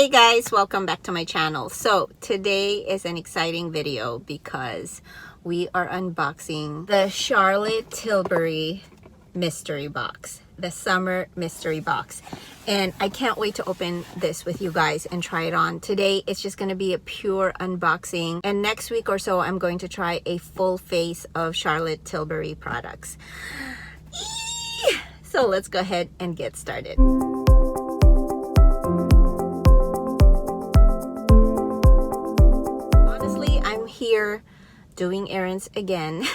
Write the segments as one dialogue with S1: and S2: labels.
S1: Hey guys, welcome back to my channel. So today is an exciting video because we are unboxing the Charlotte Tilbury mystery box, the summer mystery box, and I can't wait to open this with you guys and try it on. Today it's just going to be a pure unboxing, and next week or so I'm going to try a full face of Charlotte Tilbury products. So let's go ahead and get started. Here doing errands again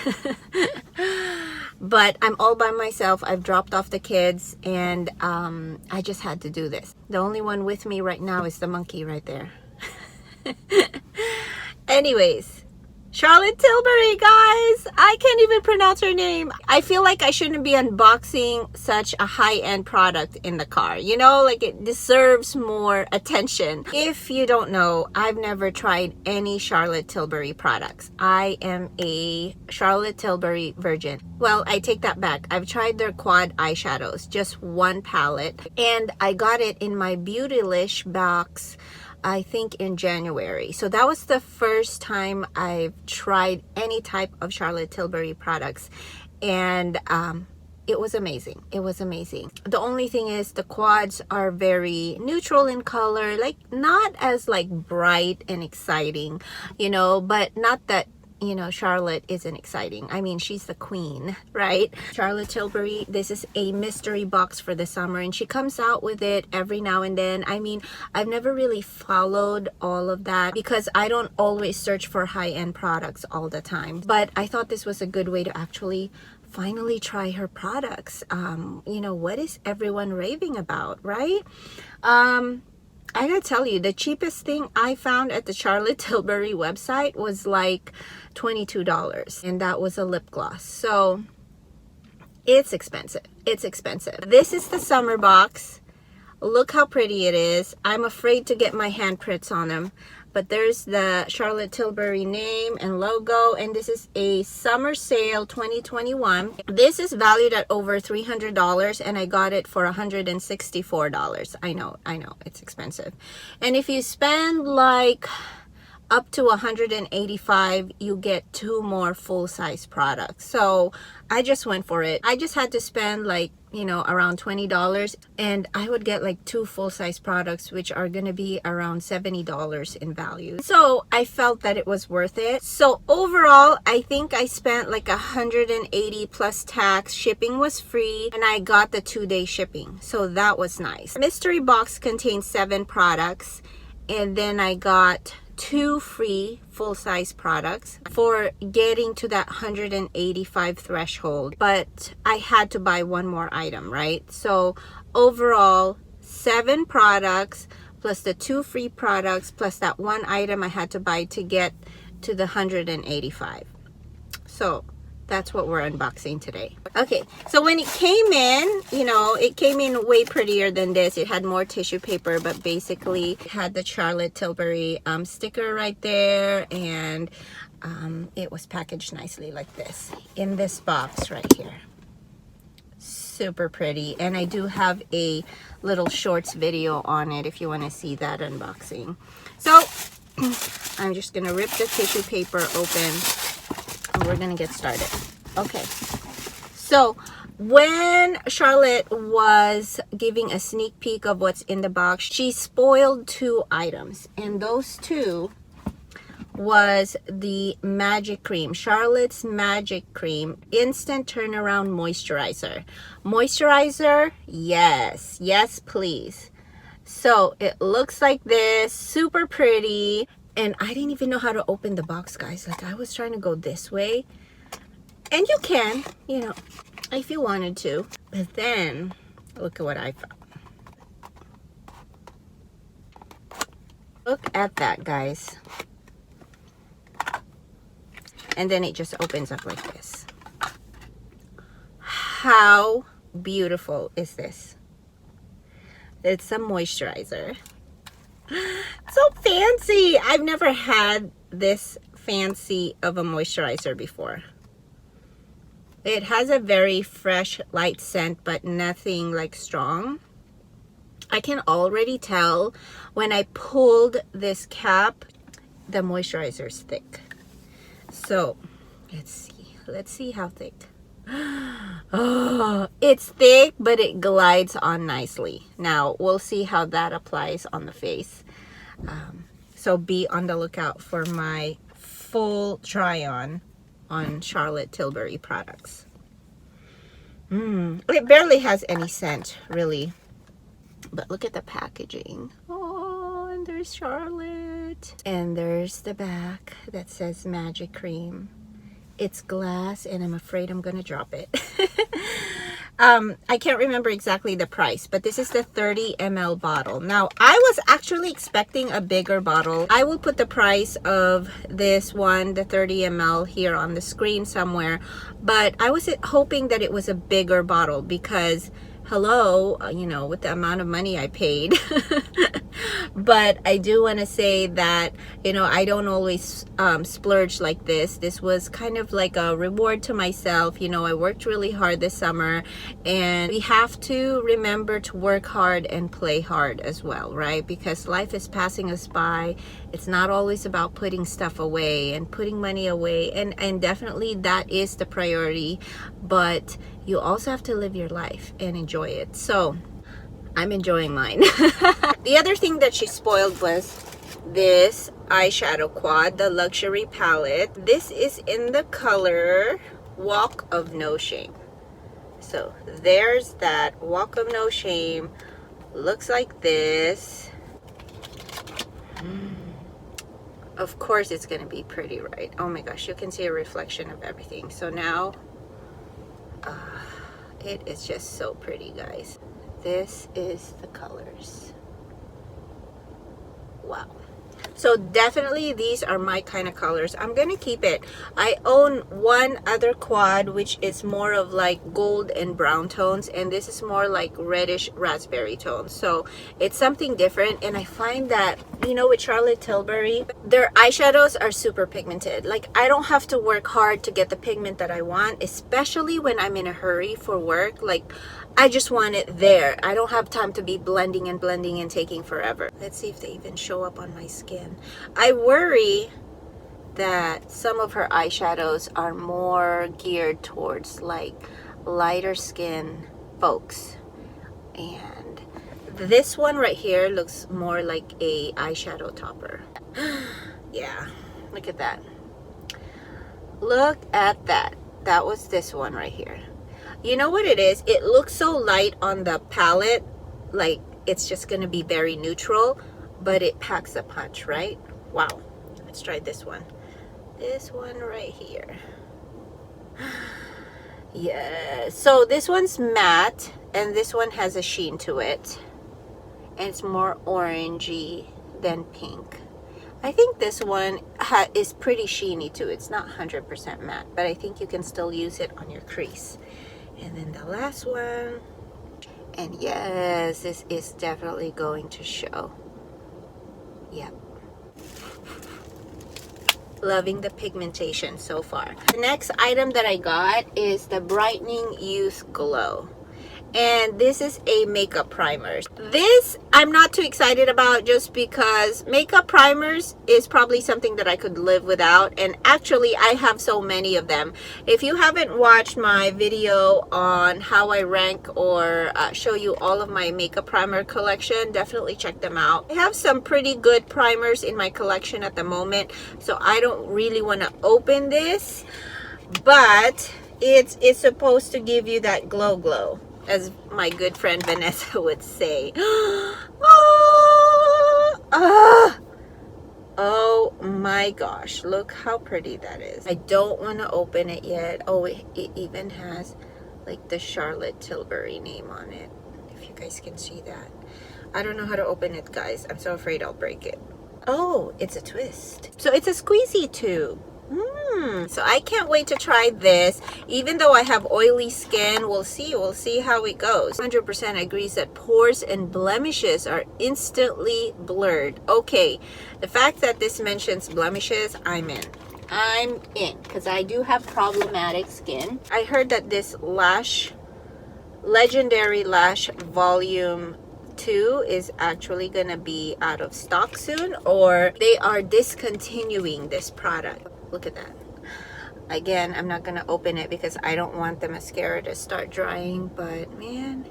S1: but I'm all by myself. I've dropped off the kids and I just had to do this. The only one with me right now is the monkey right there. Anyways, Charlotte Tilbury, guys. I can't even pronounce her name. I feel like I shouldn't be unboxing such a high-end product in the car. You know, like it deserves more attention. If you don't know, I've never tried any Charlotte Tilbury products. I am a Charlotte Tilbury virgin. Well, I take that back. I've tried their quad eyeshadows, just one palette, and I got it in my Beautylish box, I think in January. So that was the first time I've tried any type of Charlotte Tilbury products, and it was amazing. It was amazing. The only thing is the quads are very neutral in color, like not as like bright and exciting, you know, but not that, you know, Charlotte isn't exciting. I mean, she's the queen, right? Charlotte Tilbury, this is a mystery box for the summer, and she comes out with it every now and then. I mean, I've never really followed all of that because I don't always search for high-end products all the time. But I thought this was a good way to actually finally try her products. You know, what is everyone raving about, right? I gotta tell you, the cheapest thing I found at the Charlotte Tilbury website was like $22, and that was a lip gloss. So it's expensive. It's expensive. This is the summer box. Look how pretty it is. I'm afraid to get my handprints on them, but there's the Charlotte Tilbury name and logo, and this is a summer sale 2021. This is valued at over $300, and I got it for $164. I know, it's expensive. And if you spend like up to $185, you get 2 more full-size products. So I just went for it. I just had to spend like, you know, around $20, and I would get like 2 full-size products, which are gonna be around $70 in value. So I felt that it was worth it. So overall, I think I spent like $180 plus tax. Shipping was free, and I got the 2-day shipping, so that was nice. Mystery box contains 7 products, and then I got 2 free full-size products for getting to that 185 threshold, but I had to buy 1 more item, right? So overall, 7 products plus the 2 free products plus that 1 item I had to buy to get to the 185. So that's what we're unboxing today. Okay, so when it came in, you know, it came in way prettier than this. It had more tissue paper, but basically it had the Charlotte Tilbury sticker right there, and it was packaged nicely like this in this box right here. Super pretty, and I do have a little shorts video on it if you want to see that unboxing. So I'm just gonna rip the tissue paper open, and we're gonna get started. Okay, so when Charlotte was giving a sneak peek of what's in the box, she spoiled 2 items, and those 2 was the Magic Cream, Charlotte's Magic Cream Instant Turnaround Moisturizer. Moisturizer, yes please. So it looks like this, super pretty. And I didn't even know how to open the box, guys. Like, I was trying to go this way, and you can, you know, if you wanted to, but then look at what I found. Look at that, guys. And then it just opens up like this. How beautiful is this? It's a moisturizer. So fancy. I've never had this fancy of a moisturizer before. It has a very fresh light scent, but nothing like strong. I can already tell when I pulled this cap, the moisturizer is thick. So let's see how thick. Oh, it's thick, but it glides on nicely. Now we'll see how that applies on the face. So be on the lookout for my full try on Charlotte Tilbury products. It barely has any scent, really. But look at the packaging. Oh, and there's Charlotte. And there's the back that says Magic Cream. It's glass, and I'm afraid I'm gonna drop it. I can't remember exactly the price, but this is the 30 ml bottle. Now, I was actually expecting a bigger bottle. I will put the price of this one, the 30 ml, here on the screen somewhere, but I was hoping that it was a bigger bottle because, hello, you know, with the amount of money I paid. But I do want to say that, you know, I don't always splurge like this. This was kind of like a reward to myself. You know, I worked really hard this summer, and we have to remember to work hard and play hard as well, right? Because life is passing us by. It's not always about putting stuff away and putting money away, and definitely that is the priority, but you also have to live your life and enjoy it. So I'm enjoying mine. The other thing that she spoiled was this eyeshadow quad, the luxury palette. This is in the color Walk of No Shame. So there's that Walk of No Shame. Looks like this. Of course it's gonna be pretty, right? Oh my gosh, you can see a reflection of everything. So now it is just so pretty, guys. This is the colors. Wow. So definitely these are my kind of colors. I'm gonna keep it. I own one other quad which is more of like gold and brown tones, and this is more like reddish raspberry tones. So it's something different, and I find that, you know, with Charlotte Tilbury, their eyeshadows are super pigmented. Like, I don't have to work hard to get the pigment that I want, especially when I'm in a hurry for work. Like, I just want it there. I don't have time to be blending and blending and taking forever. Let's see if they even show up on my skin. I worry that some of her eyeshadows are more geared towards like lighter skin folks. And this one right here looks more like a eyeshadow topper. Yeah, look at that. Look at that. That was this one right here. You know what it is? It looks so light on the palette, like it's just gonna be very neutral, but it packs a punch, right? Wow. Let's try this one. This one right here. Yeah. So this one's matte, and this one has a sheen to it, and it's more orangey than pink. I think this one is pretty sheeny too. It's not 100% matte, but I think you can still use it on your crease. And then the last one, and yes, this is definitely going to show. Yep. Loving the pigmentation so far. The next item that I got is the Brightening Youth Glow. And this is a makeup primer. This I'm not too excited about, just because makeup primers is probably something that I could live without, and actually I have so many of them. If you haven't watched my video on how I rank or show you all of my makeup primer collection, definitely check them out. I have some pretty good primers in my collection at the moment, so I don't really want to open this, but it's supposed to give you that glow, as my good friend Vanessa would say. Oh my gosh, look how pretty that is. I don't want to open it yet. Oh, it even has like the Charlotte Tilbury name on it, if you guys can see that. I don't know how to open it, guys. I'm so afraid I'll break it. Oh, it's a twist. So it's a squeezy tube. So I can't wait to try this. Even though I have oily skin, we'll see how it goes. 100% agrees that pores and blemishes are instantly blurred. Okay, the fact that this mentions blemishes, I'm in, because I do have problematic skin. I heard that this Legendary Lash Volume 2 is actually gonna be out of stock soon, or they are discontinuing this product. Look at that. Again, I'm not gonna open it because I don't want the mascara to start drying, but man,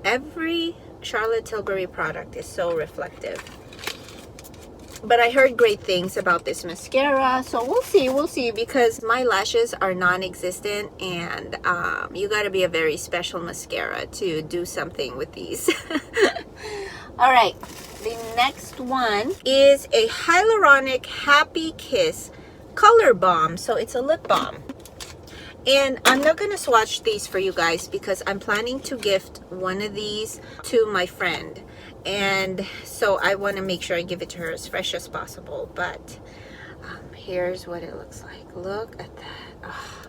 S1: every Charlotte Tilbury product is so reflective. But I heard great things about this mascara, so we'll see, because my lashes are non-existent, and you got to be a very special mascara to do something with these. All right, the next one is a hyaluronic Happy Kiss color balm. So it's a lip balm, and I'm not gonna swatch these for you guys because I'm planning to gift one of these to my friend, and so I want to make sure I give it to her as fresh as possible. But here's what it looks like. Look at that. Oh,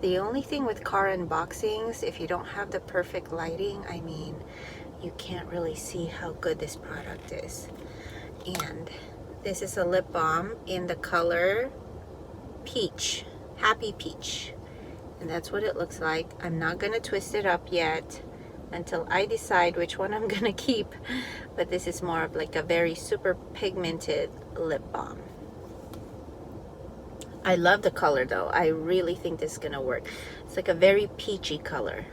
S1: the only thing with car unboxings, if you don't have the perfect lighting, I mean, you can't really see how good this product is. And this is a lip balm in the color Peach, Happy Peach, and that's what it looks like. I'm not gonna twist it up yet until I decide which one I'm gonna keep, but this is more of like a very super pigmented lip balm. I love the color though. I really think this is gonna work. It's like a very peachy color.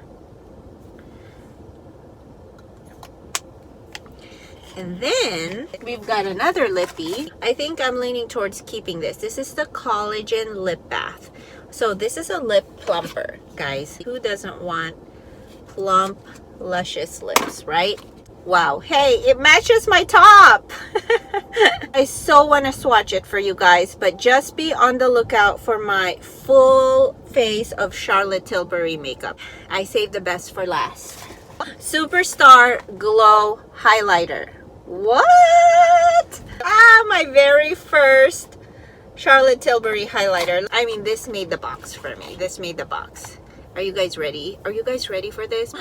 S1: And then we've got another lippy. I think I'm leaning towards keeping this. This is the Collagen Lip Bath. So this is a lip plumper, guys. Who doesn't want plump, luscious lips, right? Wow. Hey, it matches my top. I so want to swatch it for you guys, but just be on the lookout for my full face of Charlotte Tilbury makeup. I saved the best for last. Superstar Glow Highlighter. What? My very first Charlotte Tilbury highlighter. I mean, this made the box for me. This made the box. Are you guys ready? Are you guys ready for this?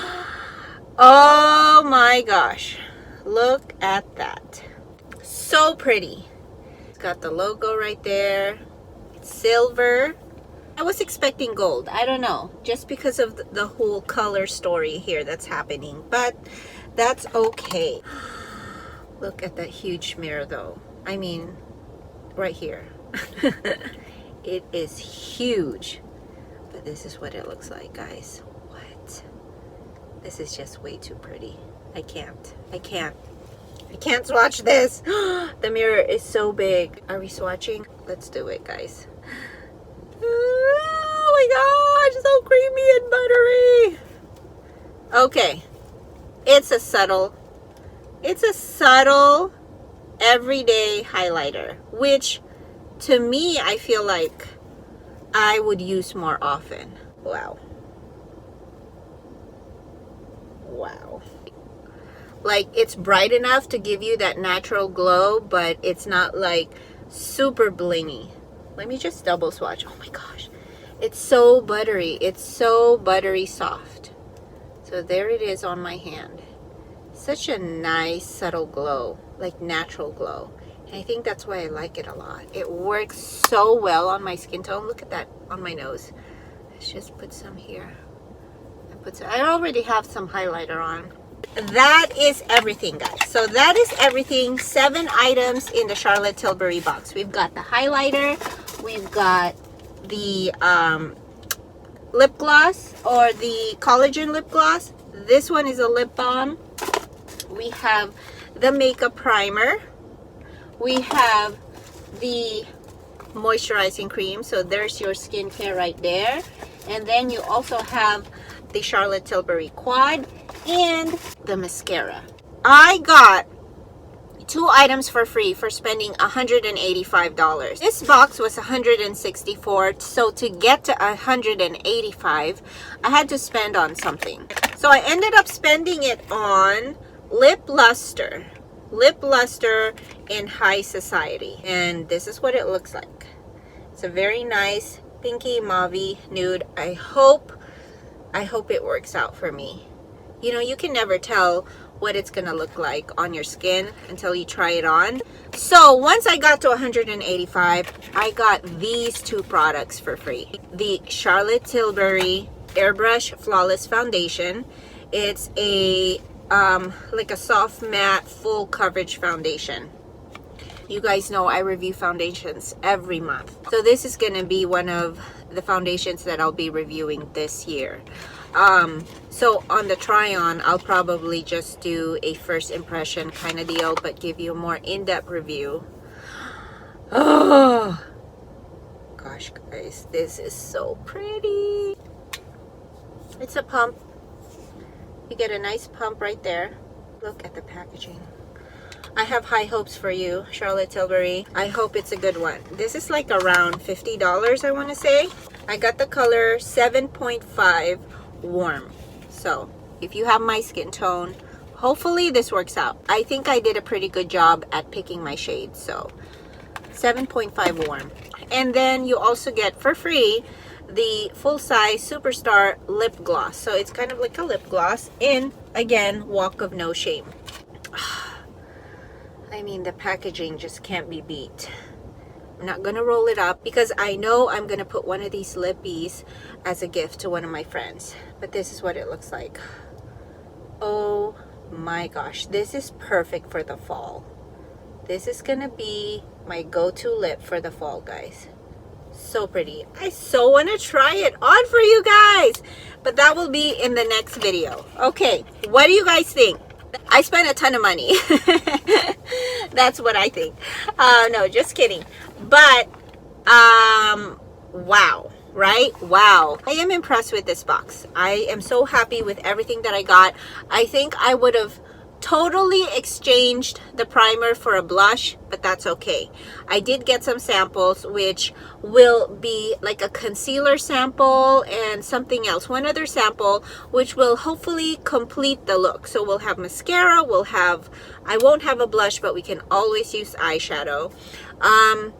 S1: Oh my gosh. Look at that. So pretty. It's got the logo right there. It's silver. I was expecting gold. I don't know. Just because of the whole color story here that's happening. But that's okay. Look at that huge mirror though. I mean, right here. It is huge. But this is what it looks like, guys. What? This is just way too pretty. I can't swatch this. The mirror is so big. Are we swatching? Let's do it, guys. Oh my gosh, so creamy and buttery. Okay. It's a subtle everyday highlighter, which to me, I feel like I would use more often. Wow. Wow. Like, it's bright enough to give you that natural glow, but it's not like super blingy. Let me just double swatch. Oh my gosh. It's so buttery. It's so buttery soft. So there it is on my hand. Such a nice subtle glow, like natural glow. And I think that's why I like it a lot. It works so well on my skin tone. Look at that on my nose. Let's just put some here. I already have some highlighter on. That is everything, guys. So that is everything. 7 items in the Charlotte Tilbury box. We've got the highlighter. We've got the lip gloss, or the collagen lip gloss. This one is a lip balm. We have the makeup primer. We have the moisturizing cream. So there's your skincare right there. And then you also have the Charlotte Tilbury quad and the mascara. I got 2 items for free for spending $185. This box was $164, so to get to $185, I had to spend on something. So I ended up spending it on lip luster in High Society, and this is what it looks like. It's a very nice pinky mauve nude. I hope it works out for me. You know, you can never tell what it's gonna look like on your skin until you try it on. So once I got to 185, I got these 2 products for free. The Charlotte Tilbury Airbrush Flawless Foundation. It's a like a soft matte full coverage foundation. You guys know I review foundations every month, so this is gonna be one of the foundations that I'll be reviewing this year. So on the try on, I'll probably just do a first impression kind of deal, but give you a more in-depth review. Oh gosh, guys, this is so pretty. It's a pump. You get a nice pump right there. Look at the packaging. I have high hopes for you, Charlotte Tilbury. I hope it's a good one. This is like around $50, I want to say. I got the color 7.5 warm. So if you have my skin tone, hopefully this works out. I think I did a pretty good job at picking my shades. So 7.5 warm. And then you also get for free the full-size Superstar lip gloss. So it's kind of like a lip gloss in, again, Walk of No Shame. I mean, the packaging just can't be beat. I'm not gonna roll it up because I know I'm gonna put one of these lippies as a gift to one of my friends. But this is what it looks like. Oh my gosh, this is perfect for the fall. This is gonna be my go-to lip for the fall, guys. So pretty. I so want to try it on for you guys, but that will be in the next video. Okay, what do you guys think? I spent a ton of money. That's what I think. No, just kidding. But wow, right? Wow, I am impressed with this box. I am so happy with everything that I got. I think I would have totally exchanged the primer for a blush, but that's okay. I did get some samples, which will be like a concealer sample and something else, one other sample, which will hopefully complete the look. So we'll have mascara, we'll have, I won't have a blush, but we can always use eyeshadow. And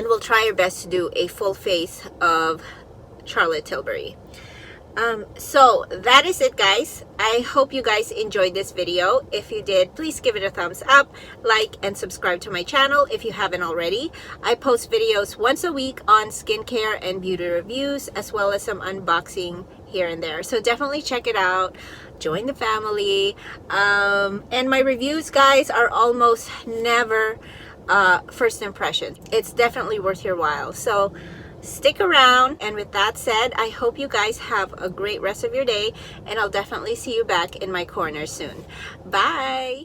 S1: we'll try our best to do a full face of Charlotte Tilbury. So that is it, guys. I hope you guys enjoyed this video. If you did, please give it a thumbs up, like, and subscribe to my channel if you haven't already. I post videos once a week on skincare and beauty reviews, as well as some unboxing here and there. So definitely check it out. Join the family. And my reviews, guys, are almost never first impressions. It's definitely worth your while. So stick around, and with that said, I hope you guys have a great rest of your day, and I'll definitely see you back in my corner soon. Bye.